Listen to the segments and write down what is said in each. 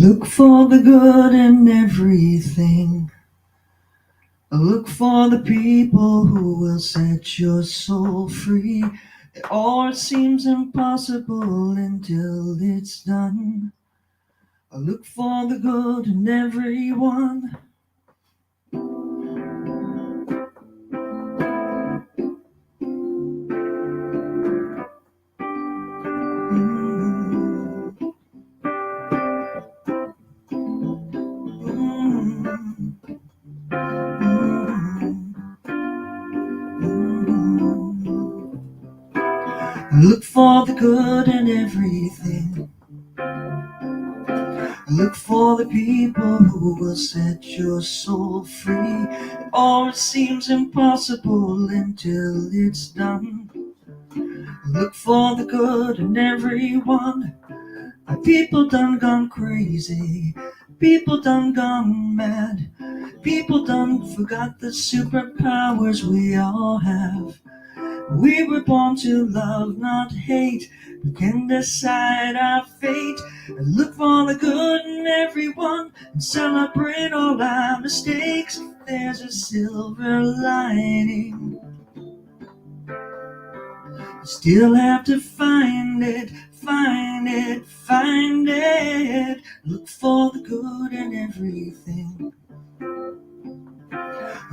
Look for the good in everything. Look for the people who will set your soul free. It all seems impossible until it's done. Look for the good in everyone. Mm. Mm. Mm. Look for the good in everything. Look for the people who will set your soul free. It all seems impossible until it's done. Look for the good in everyone. People done gone crazy. People done gone mad. People done forgot the superpowers we all have. We were born to love, not hate. We can decide our fate and look for the good in everyone and celebrate all our mistakes. If there's a silver lining, still have to find it, find it, find it. Look for the good in everything.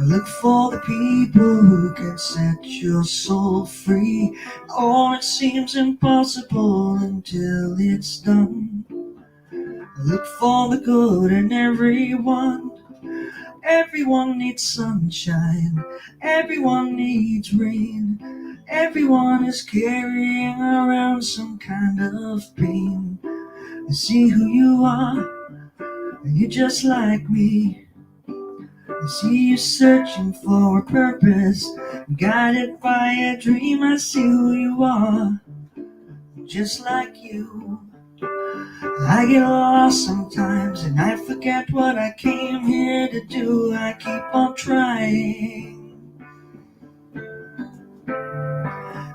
Look for the people who can set your soul free. Oh, it seems impossible until it's done. Look for the good in everyone. Everyone needs sunshine. Everyone needs rain. Everyone is carrying around some kind of pain. You see who you are, and you're just like me. I see you searching for a purpose, guided by a dream. I see who you are, just like you. I get lost sometimes and I forget what I came here to do. I keep on trying.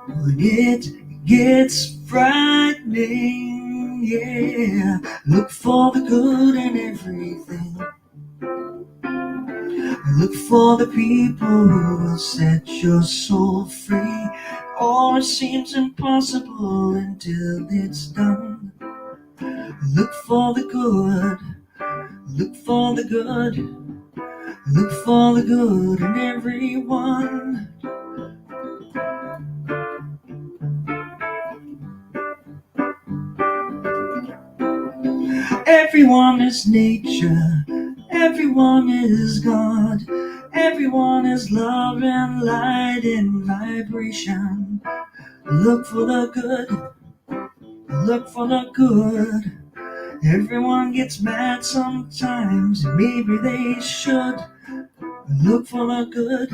When it gets frightening, yeah. Look for the good in everything. Look for the people who will set your soul free. Oh, it seems impossible until it's done. Look for the good. Look for the good. Look for the good in everyone. Everyone is nature. Everyone is God. Everyone is love and light and vibration. Look for the good. Look for the good. Everyone gets mad sometimes. Maybe they should. Look for the good.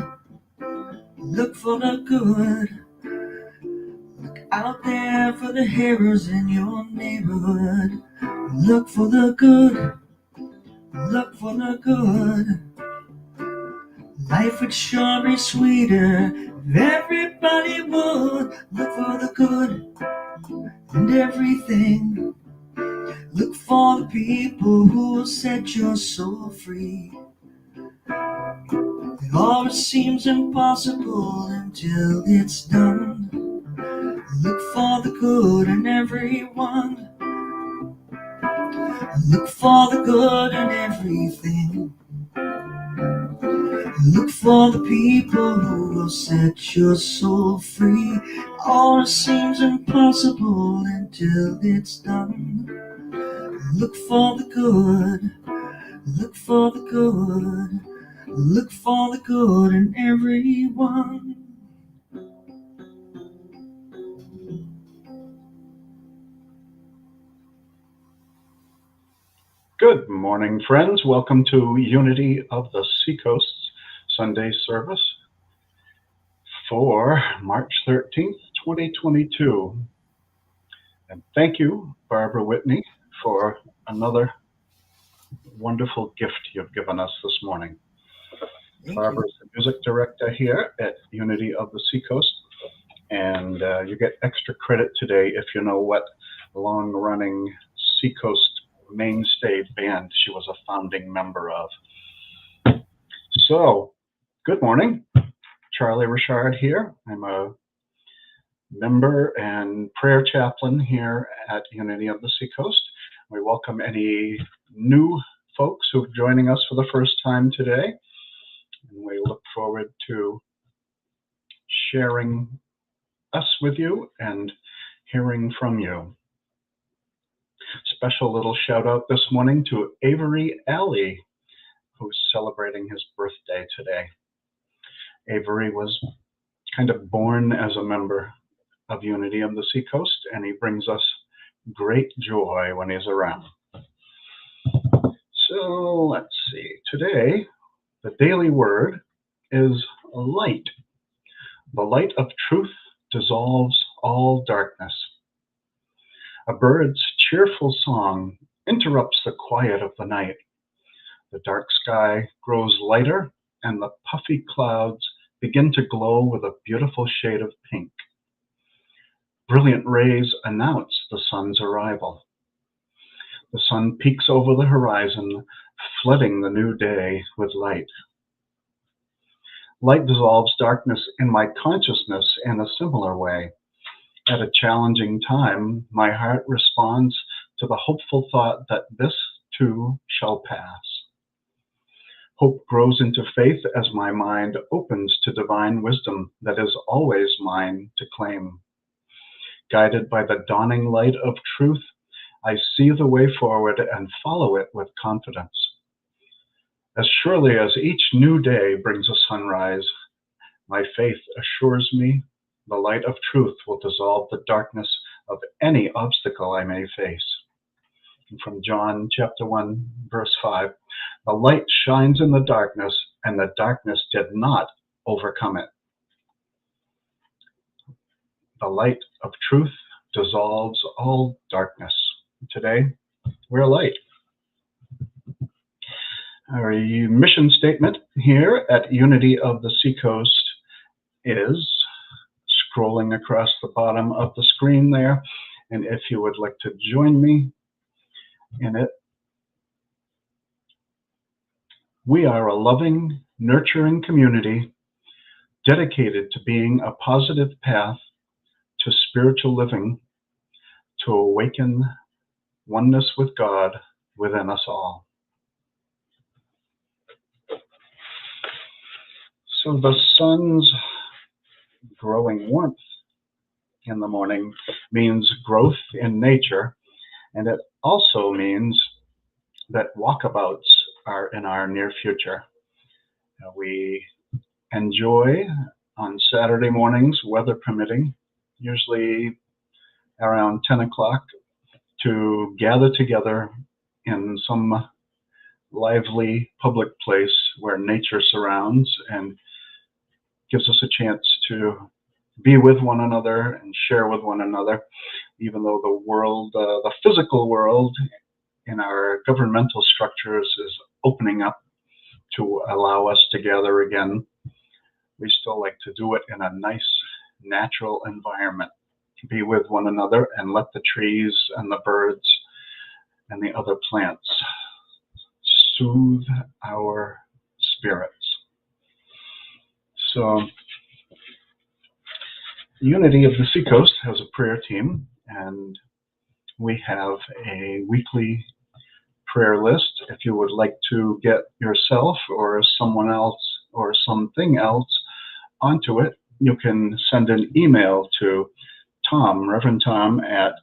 Look for the good. Look out there for the heroes in your neighborhood. Look for the good. Look for the good. Life would sure be sweeter if everybody would look for the good in everything. Look for the people who will set your soul free. It always seems impossible until it's done. Look for the good in everyone. Look for the good in everything. Look for the people who will set your soul free. All it seems impossible until it's done. Look for the good. Look for the good. Look for the good in everyone. Good morning, friends. Welcome to Unity of the Seacoast's Sunday service for March 13th, 2022. And thank you, Barbara Whitney, for another wonderful gift you've given us this morning. Barbara is the music director here at Unity of the Seacoast, and you get extra credit today if you know what long-running Seacoast mainstay band she was a founding member of. So, good morning. Charlie Richard here. I'm a member and prayer chaplain here at Unity of the Seacoast. We welcome any new folks who are joining us for the first time today. And we look forward to sharing us with you and hearing from you. Special little shout out this morning to Avery Alley, who's celebrating his birthday today. Avery was kind of born as a member of Unity of the Seacoast, and he brings us great joy when he's around. So let's see. Today, the daily word is light. The light of truth dissolves all darkness. A bird's cheerful song interrupts the quiet of the night. The dark sky grows lighter, and the puffy clouds begin to glow with a beautiful shade of pink. Brilliant rays announce the sun's arrival. The sun peeks over the horizon, flooding the new day with light. Light dissolves darkness in my consciousness in a similar way. At a challenging time, my heart responds to the hopeful thought that this too shall pass. Hope grows into faith as my mind opens to divine wisdom that is always mine to claim. Guided by the dawning light of truth, I see the way forward and follow it with confidence. As surely as each new day brings a sunrise, my faith assures me the light of truth will dissolve the darkness of any obstacle I may face. And from John chapter 1, verse 5, the light shines in the darkness, and the darkness did not overcome it. The light of truth dissolves all darkness. Today, we're light. Our mission statement here at Unity of the Seacoast is scrolling across the bottom of the screen there. And if you would like to join me in it, we are a loving, nurturing community dedicated to being a positive path to spiritual living, to awaken oneness with God within us all. So the sun's growing warmth in the morning means growth in nature, and it also means that walkabouts are in our near future. We enjoy on Saturday mornings, weather permitting, usually around 10 o'clock, to gather together in some lively public place where nature surrounds and gives us a chance to be with one another and share with one another, even though the world, the physical world in our governmental structures is opening up to allow us to gather again. We still like to do it in a nice, natural environment, be with one another and let the trees and the birds and the other plants soothe our spirits. So, Unity of the Seacoast has a prayer team, and we have a weekly prayer list. If you would like to get yourself or someone else or something else onto it, you can send an email to Tom, Reverend Tom, at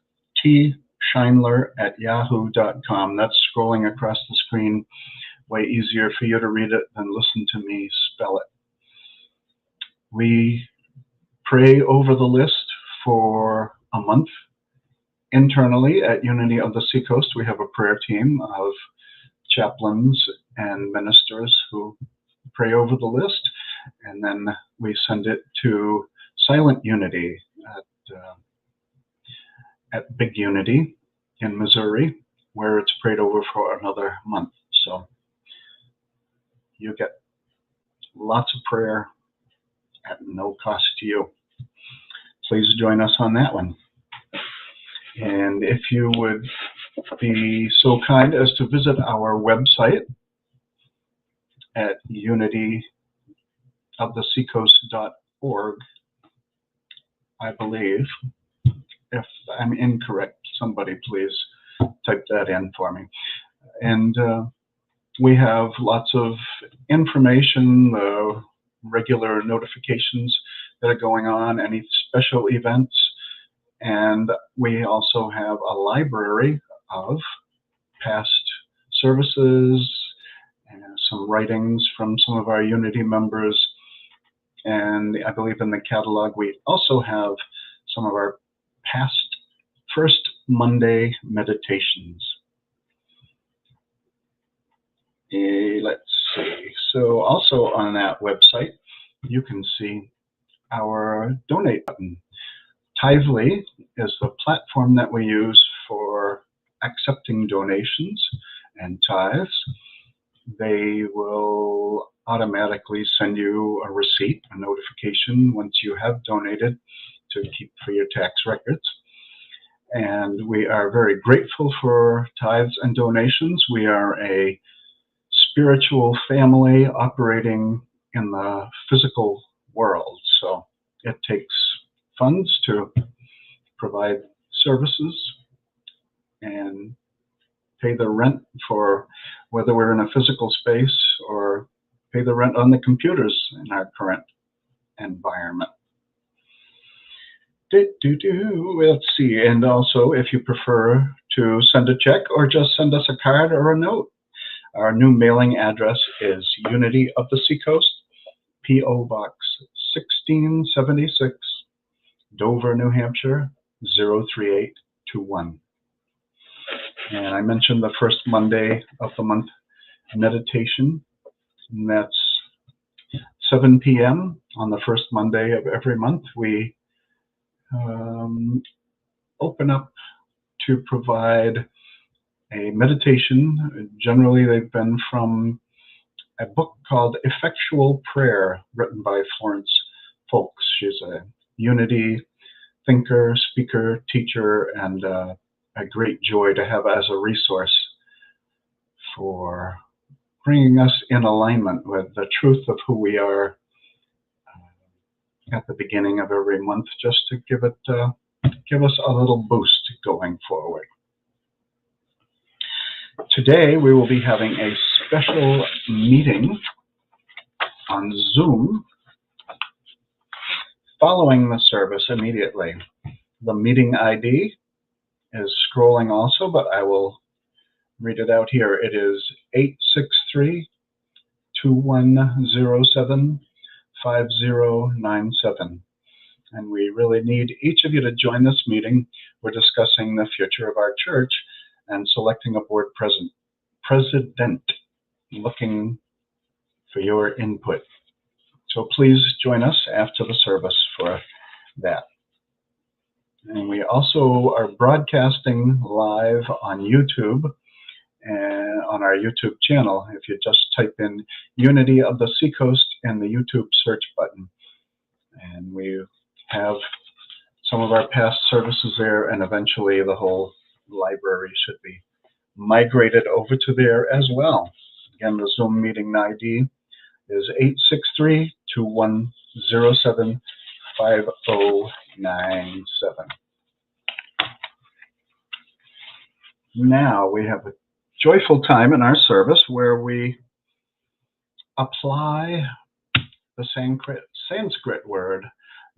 tscheinler@yahoo.com. That's scrolling across the screen. Way easier for you to read it than listen to me spell it. We pray over the list for a month. Internally at Unity of the Seacoast, we have a prayer team of chaplains and ministers who pray over the list, and then we send it to Silent Unity at Big Unity in Missouri, where it's prayed over for another month. So you get lots of prayer at no cost to you. Please join us on that one. And if you would be so kind as to visit our website at unityoftheseacoast.org, I believe. If I'm incorrect, somebody please type that in for me. And we have lots of information, regular notifications that are going on, any special events. And we also have a library of past services and some writings from some of our Unity members. And I believe in the catalog, we also have some of our past First Monday meditations. Let's see. So also on that website, you can see our donate button. Tithely is the platform that we use for accepting donations and tithes. They will automatically send you a receipt, a notification once you have donated to keep for your tax records. And we are very grateful for tithes and donations. We are a spiritual family operating in the physical world. So it takes funds to provide services and pay the rent for whether we're in a physical space or pay the rent on the computers in our current environment. Let's see. And also, if you prefer to send a check or just send us a card or a note, our new mailing address is Unity of the Seacoast, P.O. Box 1676, Dover, New Hampshire, 03821. And I mentioned the first Monday of the month meditation, and that's 7 p.m. on the first Monday of every month. We open up to provide a meditation. Generally, they've been from a book called Effectual Prayer, written by Florence Folks. She's a Unity thinker, speaker, teacher, and a great joy to have as a resource for bringing us in alignment with the truth of who we are at the beginning of every month, just to give us a little boost going forward. Today we will be having a special meeting on Zoom following the service immediately. The meeting ID is scrolling also, but I will read it out here. It is 863-2107-5097. And we really need each of you to join this meeting. We're discussing the future of our church and selecting a board president, looking for your input. So please join us after the service for that. And we also are broadcasting live on YouTube and on our YouTube channel. If you just type in Unity of the Seacoast in the YouTube search button. And we have some of our past services there, and eventually the whole library should be migrated over to there as well. Again, the Zoom meeting ID is 863-2107-5097. Now we have a joyful time in our service where we apply the Sanskrit word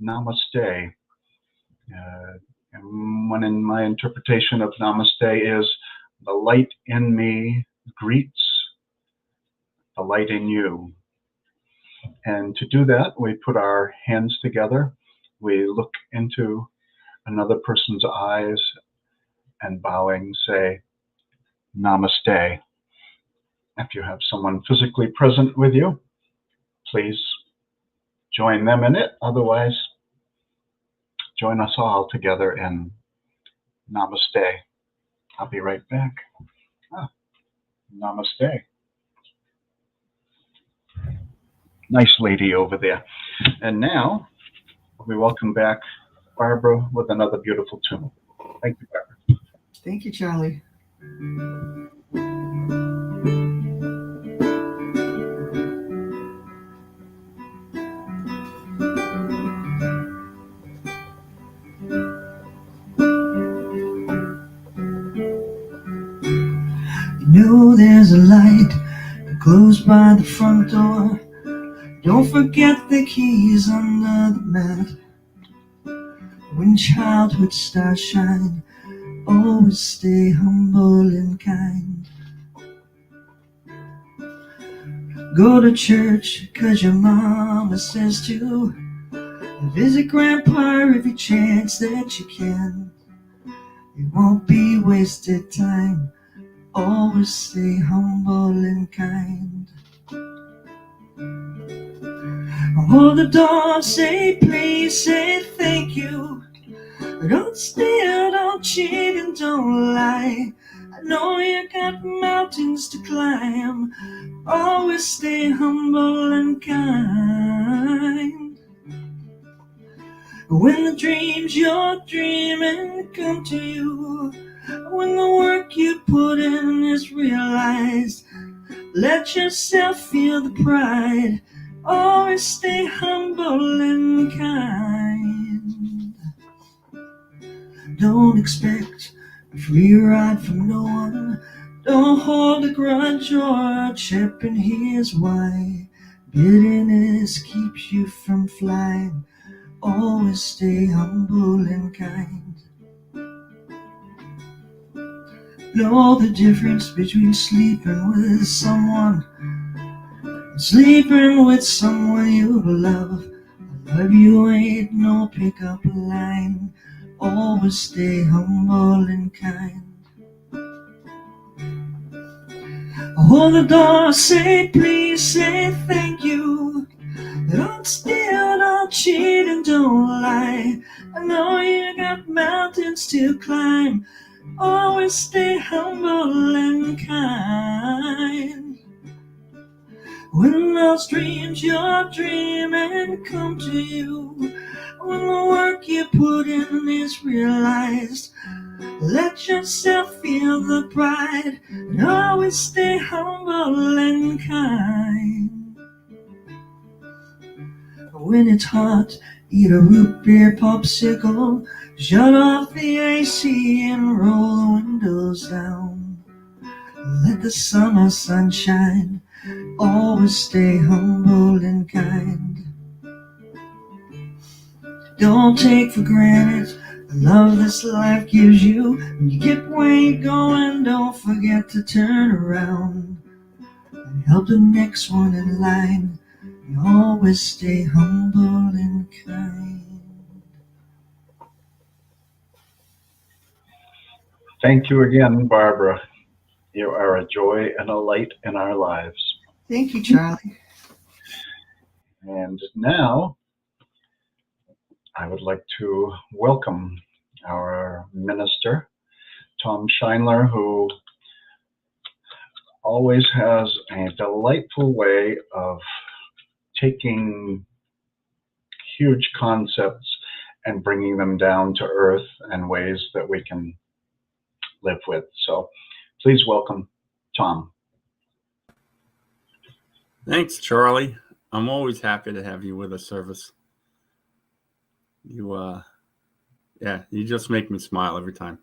namaste. And one in my interpretation of namaste is the light in me greets the light in you. And to do that, we put our hands together, we look into another person's eyes, and bowing say, Namaste. If you have someone physically present with you, please join them in it. Otherwise, join us all together in Namaste. I'll be right back. Namaste. Nice lady over there. And now, we welcome back Barbara with another beautiful tune. Thank you, Barbara. Thank you, Charlie. You know there's a light close by the front door. Don't forget the keys under the mat. When childhood stars shine, always stay humble and kind. Go to church 'cause your mama says to. Visit grandpa every chance that you can. It won't be wasted time. Always stay humble and kind. Hold the door, say please, say thank you. Don't steal, don't cheat, and don't lie. I know you got mountains to climb. Always stay humble and kind. When the dreams you're dreaming come to you, when the work you put in is realized, let yourself feel the pride. Always stay humble and kind. Don't expect a free ride from no one. Don't hold a grudge or a chip, and here's why. Bitterness keeps you from flying. Always stay humble and kind. Know the difference between sleeping with someone and sleeping with someone you love. I love you ain't no pickup line. Always stay humble and kind. Hold the door, say please, say thank you. Don't steal, don't cheat, and don't lie. I know you got mountains to climb. Always stay humble and kind. When those dreams you're dreaming come to you, when the work you put in is realized, let yourself feel the pride, and always stay humble and kind. When it's hot, eat a root beer popsicle, shut off the AC and roll the windows down. Let the summer sun shine, always stay humble and kind. Don't take for granted the love this life gives you. When you get where you're going, don't forget to turn around and help the next one in line. You always stay humble and kind. Thank you again, Barbara. You are a joy and a light in our lives. Thank you, Charlie. And now I would like to welcome our minister, Tom Scheinler, who always has a delightful way of taking huge concepts and bringing them down to earth in ways that we can live with. So please welcome Tom. Thanks, Charlie. I'm always happy to have you with us, Service. You just make me smile every time.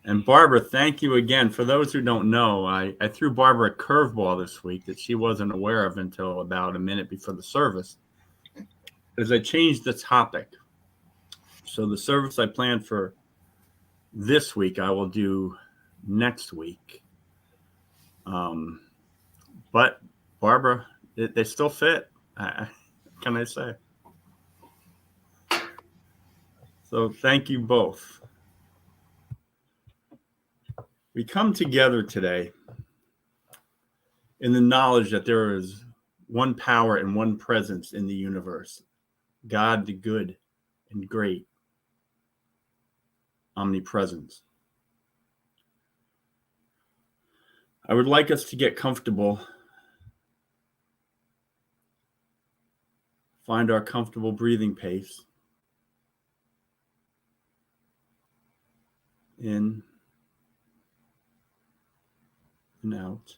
And Barbara, thank you again. For those who don't know, I threw Barbara a curveball this week that she wasn't aware of until about a minute before the service, as I changed the topic. So the service I planned for this week, I will do next week. But Barbara, they still fit. What can I say? So thank you both. We come together today in the knowledge that there is one power and one presence in the universe, God the good and great, omnipresence. I would like us to get comfortable, find our comfortable breathing pace. In and out.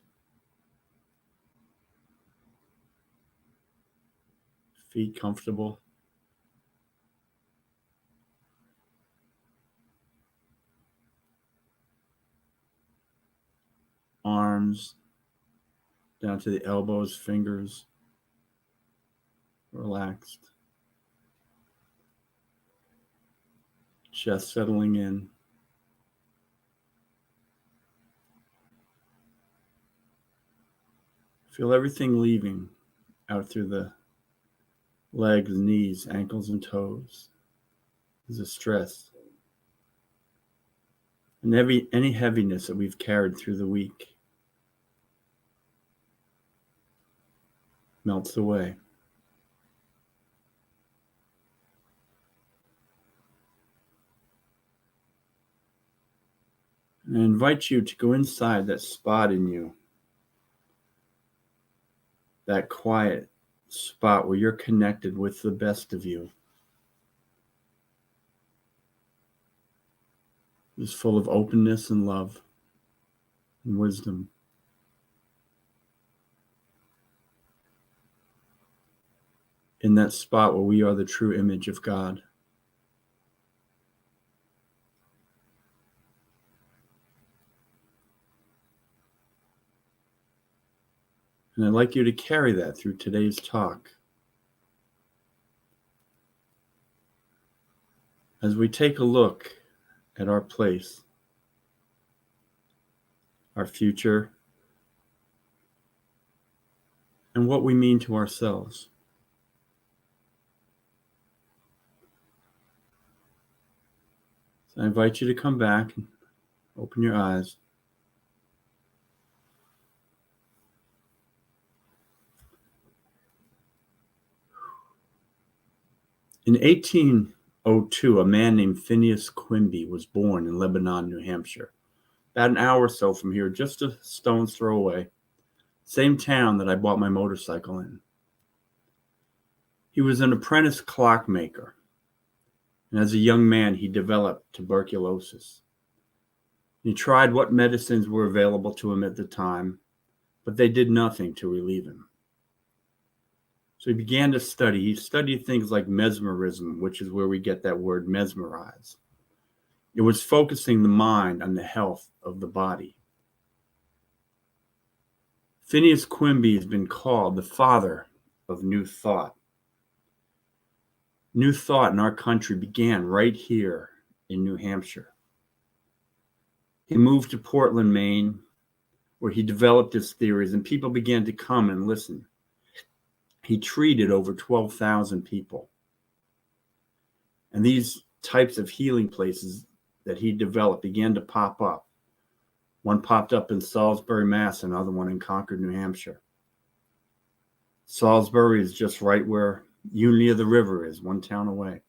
Feet comfortable. Arms down to the elbows, fingers relaxed. Chest settling in. Feel everything leaving out through the legs, knees, ankles, and toes. There's a stress. And any heaviness that we've carried through the week melts away. And I invite you to go inside that spot in you, that quiet spot where you're connected with the best of you. It's full of openness and love and wisdom. In that spot where we are the true image of God. And I'd like you to carry that through today's talk. As we take a look at our place, our future, and what we mean to ourselves. So I invite you to come back and open your eyes. In 1802, a man named Phineas Quimby was born in Lebanon, New Hampshire, about an hour or so from here, just a stone's throw away. Same town that I bought my motorcycle in. He was an apprentice clockmaker, and as a young man, he developed tuberculosis. He tried what medicines were available to him at the time, but they did nothing to relieve him. So he began to study. He studied things like mesmerism, which is where we get that word mesmerize. It was focusing the mind on the health of the body. Phineas Quimby has been called the father of New Thought. New Thought in our country began right here in New Hampshire. He moved to Portland, Maine, where he developed his theories, and people began to come and listen. He treated over 12,000 people. And these types of healing places that he developed began to pop up. One popped up in Salisbury, Mass., another one in Concord, New Hampshire. Salisbury is just right where Unity of the River is, one town away.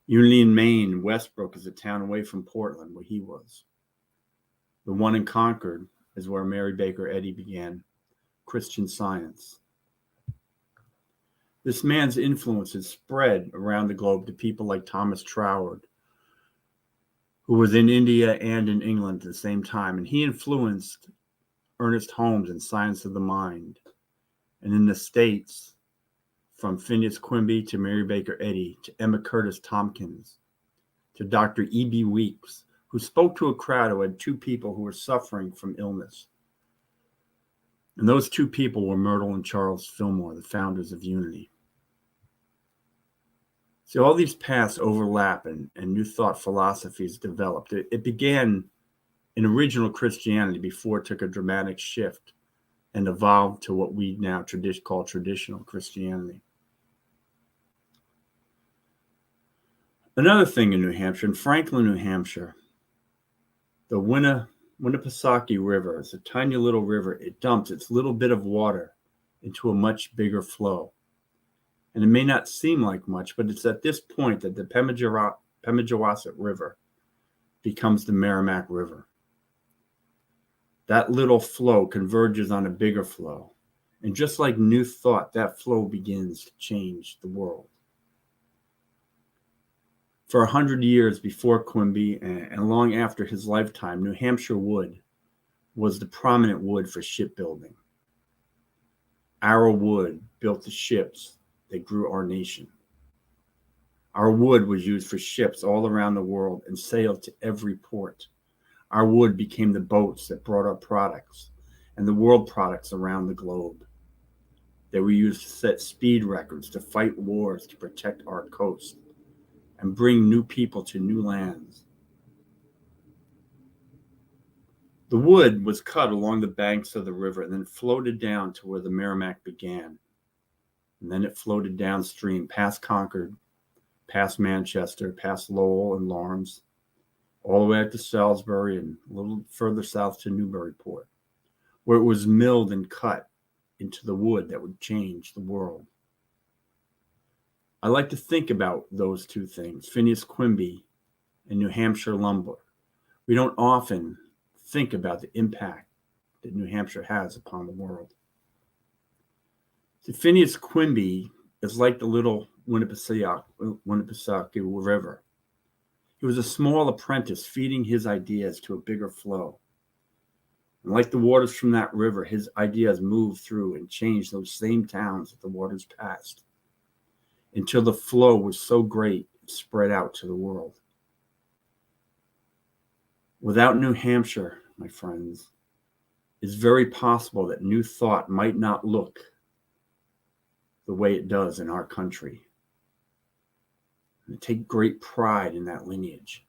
Unity in Maine, Westbrook is a town away from Portland, where he was. The one in Concord is where Mary Baker Eddy began Christian Science. This man's influence has spread around the globe to people like Thomas Troward, who was in India and in England at the same time, and he influenced Ernest Holmes in Science of the Mind. And in the States, from Phineas Quimby to Mary Baker Eddy to Emma Curtis Tompkins to Dr. E.B. Weeks, who spoke to a crowd who had two people who were suffering from illness. And those two people were Myrtle and Charles Fillmore, the founders of Unity. So all these paths overlap and New Thought philosophies developed. It began in original Christianity before it took a dramatic shift and evolved to what we now call traditional Christianity. Another thing in New Hampshire, in Franklin, New Hampshire, the Winnipesaukee River is a tiny little river. It dumps its little bit of water into a much bigger flow. And it may not seem like much, but it's at this point that the Pemigewasset River becomes the Merrimack River. That little flow converges on a bigger flow. And just like New Thought, that flow begins to change the world. For 100 years before Quimby and long after his lifetime, New Hampshire wood was the prominent wood for shipbuilding. Our wood built the ships that grew our nation. Our wood was used for ships all around the world and sailed to every port. Our wood became the boats that brought our products and the world products around the globe. They were used to set speed records, to fight wars, to protect our coast, and bring new people to new lands. The wood was cut along the banks of the river and then floated down to where the Merrimack began. And then it floated downstream, past Concord, past Manchester, past Lowell and Lawrence, all the way up to Salisbury and a little further south to Newburyport, where it was milled and cut into the wood that would change the world. I like to think about those two things, Phineas Quimby and New Hampshire lumber. We don't often think about the impact that New Hampshire has upon the world. So Phineas Quimby is like the little Winnipesaukee River. He was a small apprentice feeding his ideas to a bigger flow. And like the waters from that river, his ideas moved through and changed those same towns that the waters passed until the flow was so great it spread out to the world. Without New Hampshire, my friends, it's very possible that new thought might not look the way it does in our country. And I take great pride in that lineage.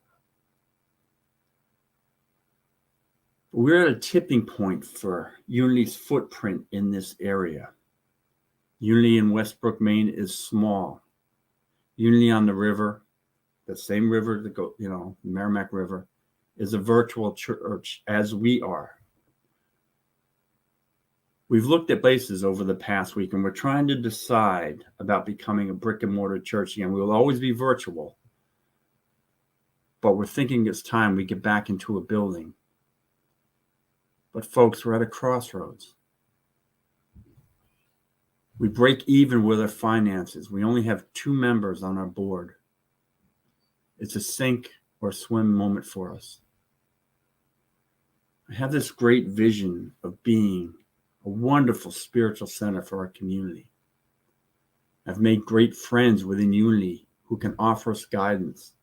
We're at a tipping point for Unity's footprint in this area. Unity in Westbrook, Maine is small. Unity on the river, the same river that go, Merrimack River, is a virtual church as we are. We've looked at places over the past week and we're trying to decide about becoming a brick and mortar church again. We will always be virtual, but we're thinking it's time we get back into a building. But folks, we're at a crossroads. We break even with our finances. We only have 2 members on our board. It's a sink or swim moment for us. I have this great vision of being a wonderful spiritual center for our community. I've made great friends within Unity who can offer us guidance.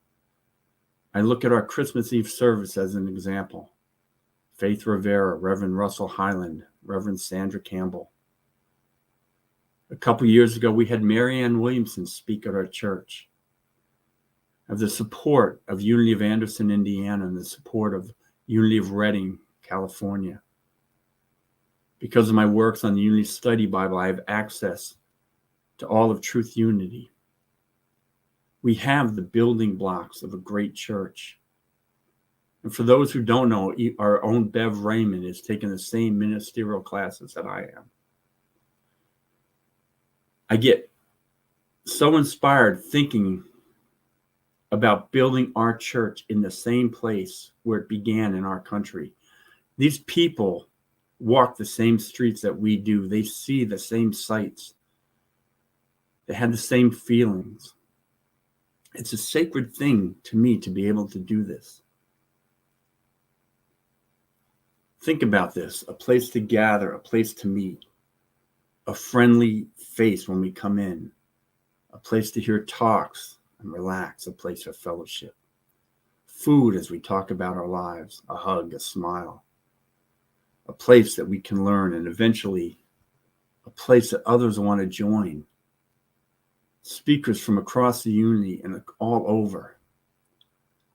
I look at our Christmas Eve service as an example. Faith Rivera, Reverend Russell Highland, Reverend Sandra Campbell. A couple years ago, we had Mary Ann Williamson speak at our church. I have the support of Unity of Anderson, Indiana, and the support of Unity of Redding, California. Because of my works on the Unity Study Bible, I have access to all of Truth Unity. We have the building blocks of a great church. And for those who don't know, our own Bev Raymond is taking the same ministerial classes that I am. I get so inspired thinking about building our church in the same place where it began in our country. These people walk the same streets that we do. They see the same sights. They had the same feelings. It's a sacred thing to me to be able to do this. Think about this, a place to gather, a place to meet, a friendly face when we come in, a place to hear talks and relax, a place of fellowship. Food as we talk about our lives, a hug, a smile. A place that we can learn and eventually a place that others want to join. Speakers from across the Unity and all over.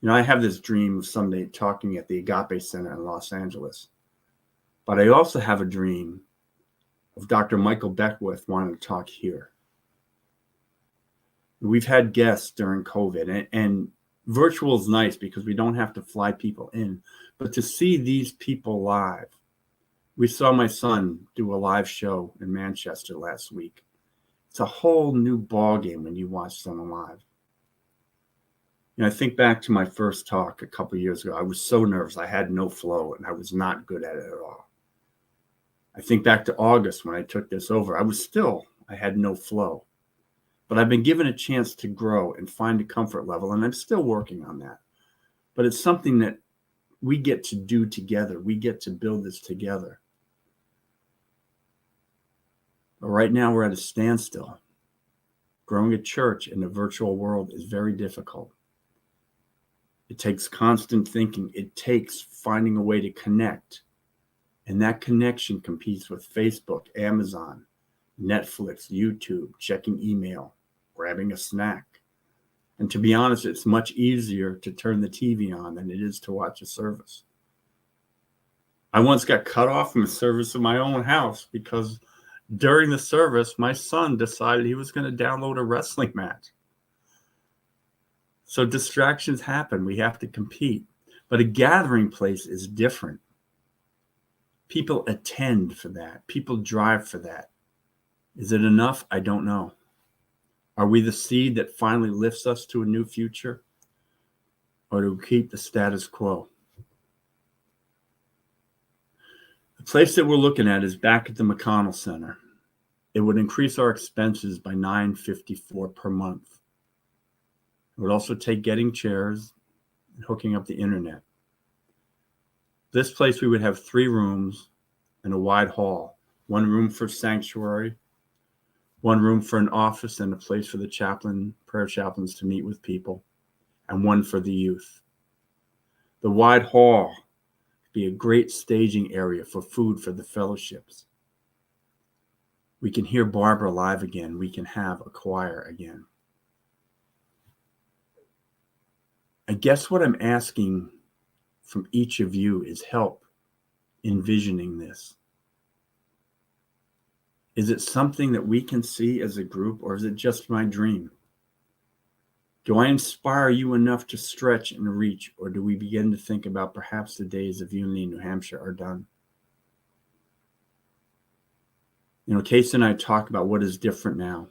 I have this dream of someday talking at the Agape Center in Los Angeles. But I also have a dream of Dr. Michael Beckwith wanting to talk here. We've had guests during COVID and virtual is nice because we don't have to fly people in, but to see these people live. We saw my son do a live show in Manchester last week. It's a whole new ballgame when you watch someone live. I think back to my first talk a couple of years ago. I was so nervous. I had no flow and I was not good at it at all. I think back to August when I took this over. I had no flow. But I've been given a chance to grow and find a comfort level, and I'm still working on that. But it's something that we get to do together. We get to build this together. But right now we're at a standstill. Growing a church in a virtual world is very difficult. It takes constant thinking. It takes finding a way to connect. And that connection competes with Facebook, Amazon, Netflix, YouTube, checking email, grabbing a snack. And to be honest, it's much easier to turn the TV on than it is to watch a service. I once got cut off from a service in my own house because during the service, my son decided he was going to download a wrestling match. So distractions happen. We have to compete. But a gathering place is different. People attend for that. People drive for that. Is it enough? I don't know. Are we the seed that finally lifts us to a new future? Or do we keep the status quo? The place that we're looking at is back at the McConnell Center. It would increase our expenses by $9.54 per month. It would also take getting chairs and hooking up the internet. This place, we would have 3 rooms and a wide hall. 1 room for sanctuary, 1 room for an office and a place for the prayer chaplains to meet with people, and 1 for the youth. The wide hall would be a great staging area for food for the fellowships. We can hear Barbara live again. We can have a choir again. I guess what I'm asking from each of you is help envisioning this. Is it something that we can see as a group, or is it just my dream? Do I inspire you enough to stretch and reach, or do we begin to think about perhaps the days of Unity in New Hampshire are done? Case and I talk about what is different now,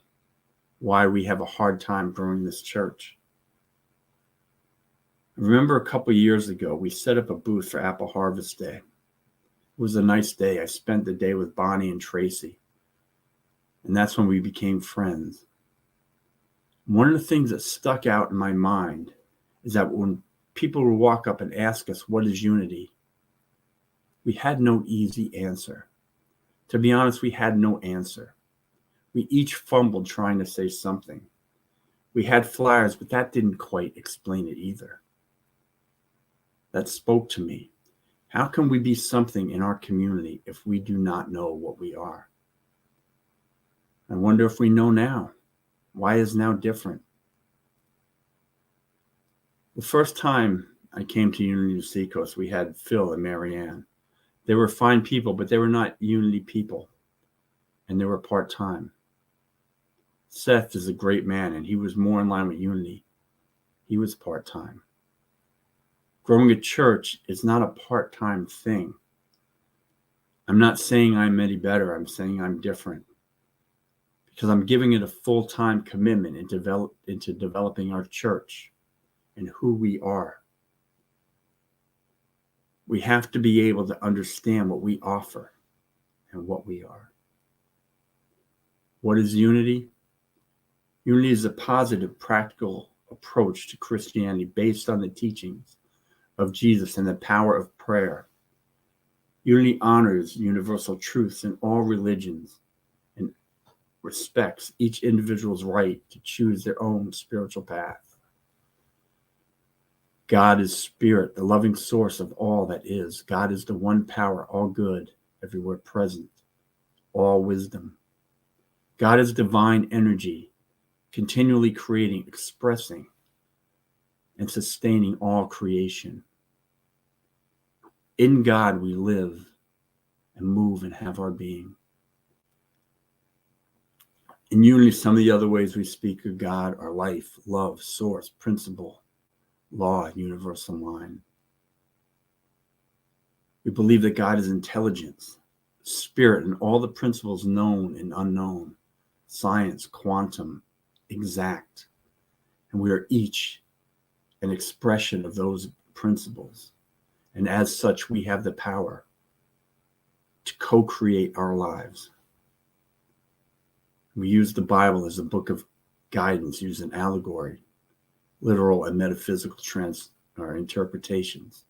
why we have a hard time growing this church. I remember a couple of years ago, we set up a booth for Apple Harvest Day. It was a nice day. I spent the day with Bonnie and Tracy, and that's when we became friends. One of the things that stuck out in my mind is that when people would walk up and ask us, what is unity? We had no easy answer. To be honest, we had no answer. We each fumbled trying to say something. We had flyers, but that didn't quite explain it either. That spoke to me. How can we be something in our community if we do not know what we are? I wonder if we know now. Why is now different? The first time I came to Unity Seacoast, we had Phil and Marianne. They were fine people, but they were not Unity people, and they were part-time. Seth is a great man, and he was more in line with Unity. He was part-time. Growing a church is not a part-time thing. I'm not saying I'm any better. I'm saying I'm different, because I'm giving it a full-time commitment into developing our church and who we are. We have to be able to understand what we offer and what we are. What is unity? Unity is a positive, practical approach to Christianity based on the teachings of Jesus and the power of prayer. Unity honors universal truths in all religions and respects each individual's right to choose their own spiritual path. God is spirit, the loving source of all that is. God is the one power, all good, everywhere present, all wisdom. God is divine energy, continually creating, expressing, and sustaining all creation. In God we live and move and have our being. In unity, some of the other ways we speak of God are life, love, source, principle, law, universal mind. We believe that God is intelligence, spirit, and all the principles known and unknown, science, quantum, exact. And we are each an expression of those principles. And as such, we have the power to co-create our lives. We use the Bible as a book of guidance, use an allegory, literal and metaphysical interpretations.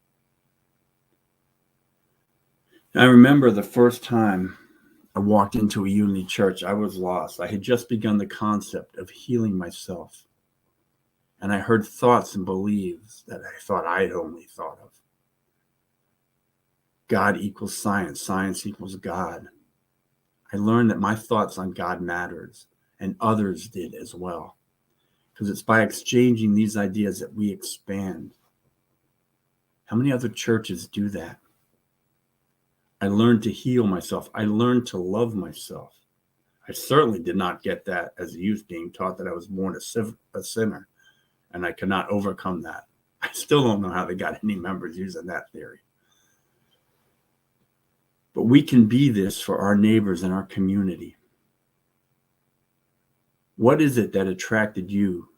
I remember the first time I walked into a Unity church, I was lost. I had just begun the concept of healing myself. And I heard thoughts and beliefs that I thought I'd only thought of. God equals science. Science equals God. I learned that my thoughts on God mattered, and others did as well. Because it's by exchanging these ideas that we expand. How many other churches do that? I learned to heal myself. I learned to love myself. I certainly did not get that as a youth, being taught that I was born a sinner, and I could not overcome that. I still don't know how they got any members using that theory. But we can be this for our neighbors and our community. What is it that attracted you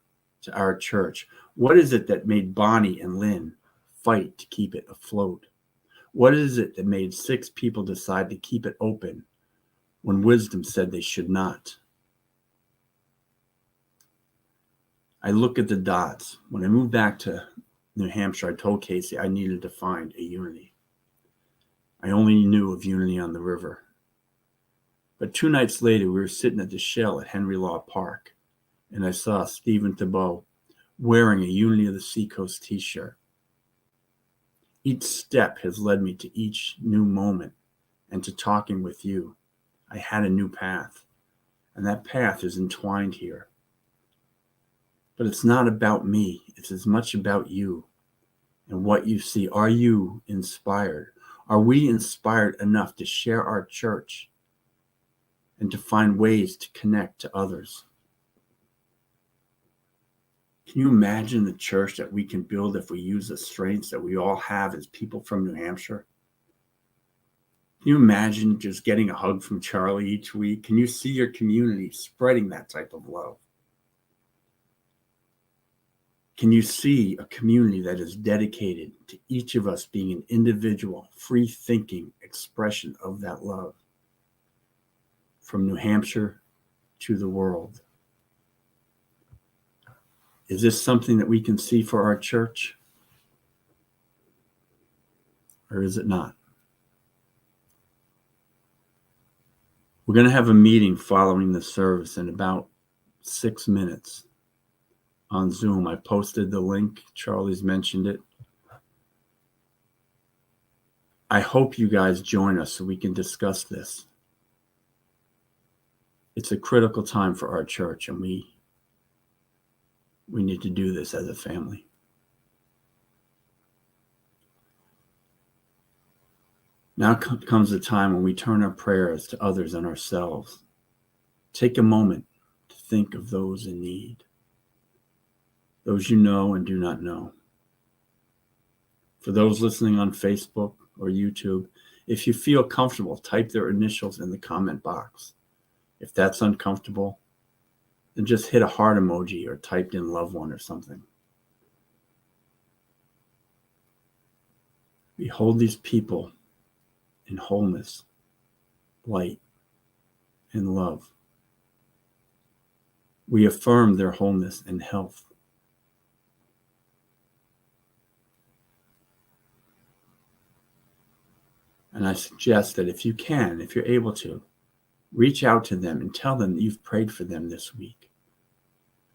to our church? What is it that made Bonnie and Lynn fight to keep it afloat? What is it that made 6 people decide to keep it open when wisdom said they should not? I look at the dots. When I moved back to New Hampshire, I told Casey I needed to find a Unity. I only knew of Unity on the river. But 2 nights later, we were sitting at the Shell at Henry Law Park, and I saw Stephen Thibault wearing a Unity of the Seacoast t-shirt. Each step has led me to each new moment and to talking with you. I had a new path, and that path is entwined here. But it's not about me. It's as much about you and what you see. Are you inspired? Are we inspired enough to share our church and to find ways to connect to others? Can you imagine the church that we can build if we use the strengths that we all have as people from New Hampshire? Can you imagine just getting a hug from Charlie each week? Can you see your community spreading that type of love? Can you see a community that is dedicated to each of us being an individual, free-thinking expression of that love from New Hampshire to the world? Is this something that we can see for our church? Or is it not? We're going to have a meeting following the service in about 6 minutes on Zoom. I posted the link. Charlie's mentioned it. I hope you guys join us so we can discuss this. It's a critical time for our church, and we need to do this as a family. Now comes the time when we turn our prayers to others and ourselves. Take a moment to think of those in need, those you know and do not know. For those listening on Facebook or YouTube, if you feel comfortable, type their initials in the comment box. If that's uncomfortable, then just hit a heart emoji or typed in loved one or something. We hold these people in wholeness, light, and love. We affirm their wholeness and health. And I suggest that if you can, if you're able to, reach out to them and tell them that you've prayed for them this week.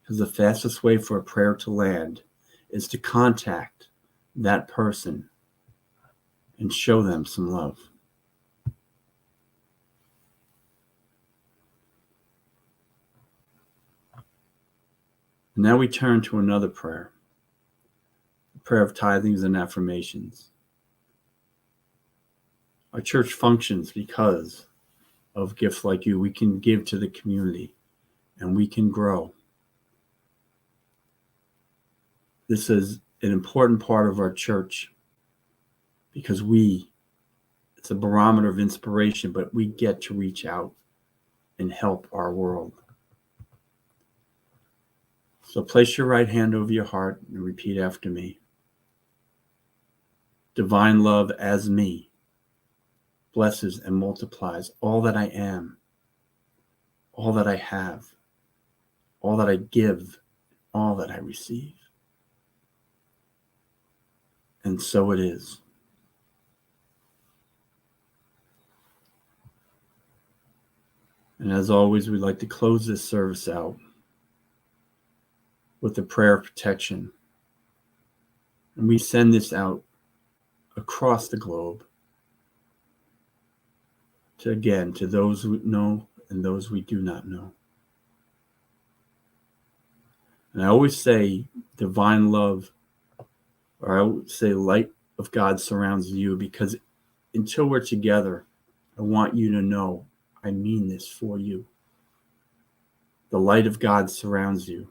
Because the fastest way for a prayer to land is to contact that person and show them some love. Now we turn to another prayer, the prayer of tithings and affirmations. Our church functions because of gifts like you. We can give to the community and we can grow. This is an important part of our church because it's a barometer of inspiration, but we get to reach out and help our world. So place your right hand over your heart and repeat after me. Divine love as me blesses and multiplies all that I am, all that I have, all that I give, all that I receive. And so it is. And as always, we'd like to close this service out with a prayer of protection. And we send this out across the globe to those we know and those we do not know. And I always say divine love, or I would say light of God surrounds you, because until we're together, I want you to know I mean this for you. The light of God surrounds you.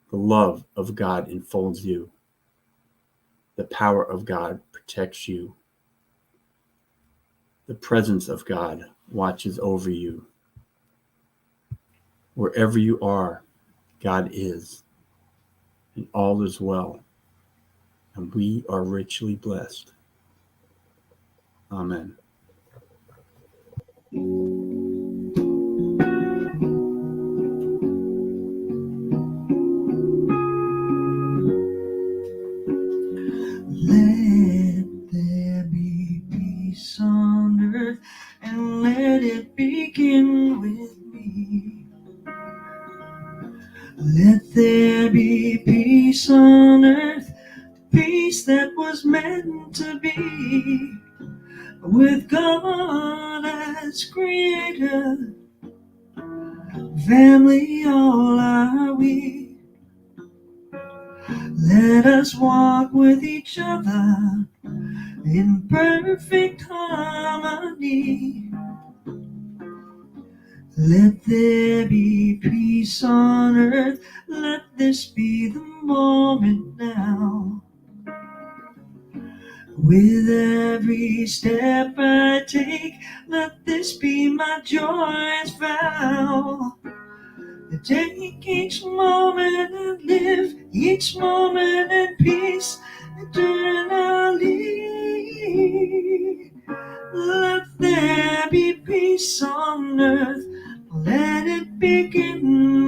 The love of God enfolds you. The power of God protects you. The presence of God watches over you. Wherever you are, God is, and all is well, and we are richly blessed. Amen. Let there be peace on earth, and let it begin with me. Let there be peace on earth, peace that was meant to be. With God as creator, family all are we. Let us walk with each other in perfect harmony. Let there be peace on earth, let this be the moment now. With every step I take, let this be my joyous vow. To take each moment and live each moment in peace eternally. Let there be peace on earth, let it begin